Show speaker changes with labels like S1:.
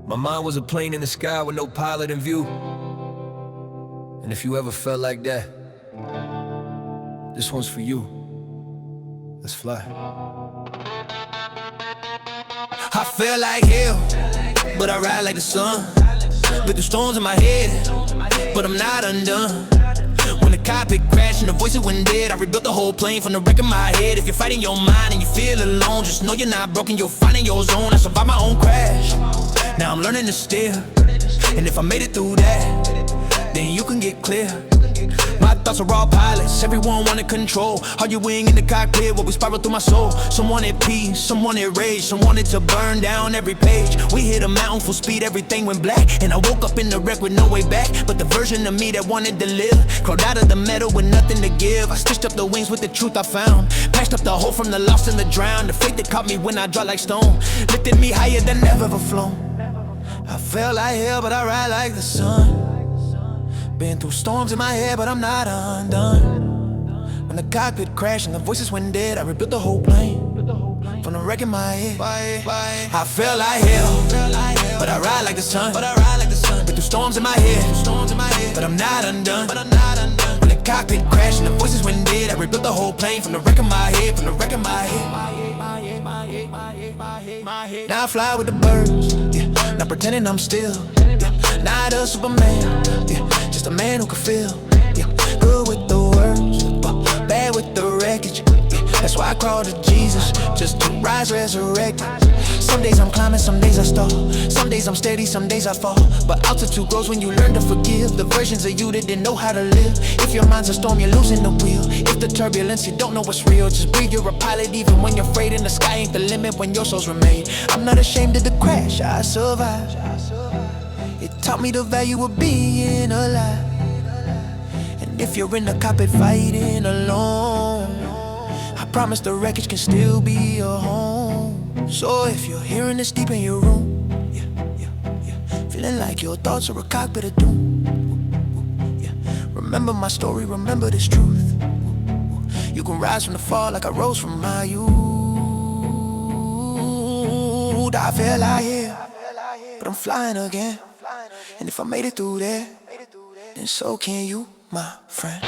S1: My mind was a plane in the sky with no pilot in view. And if you ever felt like that, this one's for you. Let's fly. I feel like hell, but I ride like the sun. With the storms in my head, but I'm not undone. When the cockpit crashed and the voices went dead, I rebuilt the whole plane from the wreck of my head. If you're fighting your mind and you feel alone, just know you're not broken, you'll find in your zone. I survived my own crash, now I'm learning to steer. And if I made it through that, then you can get clear. My thoughts are all pilots, everyone wanted control. Are you wing in the cockpit, what we spiral through my soul? Some wanted peace, some wanted rage, some wanted to burn down every page. We hit a mountain full speed, everything went black. And I woke up in the wreck with no way back. But the version of me that wanted to live crawled out of the metal with nothing to give. I stitched up the wings with the truth I found, patched up the hole from the lost and the drowned. The faith that caught me when I dropped like stone lifted me higher than I've ever flown. I felt like hell, but I ride like the sun. Been through storms in my head, but I'm not undone. When the cockpit crashed and the voices went dead, I rebuilt the whole plane from the wreck in my head. I felt like hell, but I ride like the sun. Been through storms in my head, but I'm not undone. When the cockpit crashed and the voices went dead, I rebuilt the whole plane from the wreck of my head. Now I fly with the birds, yeah. Not pretending I'm still, yeah. Not a Superman, yeah. Just a man who can feel, yeah. Good with the words, but bad with the wreckage, yeah. That's why I crawl to Jesus, just to rise resurrected. Some days I'm climbing, some days I stall. Some days I'm steady, some days I fall. But altitude grows when you learn to forgive the versions of you that didn't know how to live. If your mind's a storm, you're losing the wheel. If the turbulence, you don't know what's real. Just breathe, you're a pilot even when you're afraid. And the sky ain't the limit when your soul's remade. I'm not ashamed of the crash, I survived. It taught me the value of being alive. And if you're in the cockpit fighting alone, I promise the wreckage can still be your home. So if you're hearing this deep in your room, yeah, feeling like your thoughts are a cockpit of doom, yeah, remember my story, remember this truth. You can rise from the fall like I rose from my youth. I feel like here, but I'm flying again. And if I made it through there, then so can you, my friend.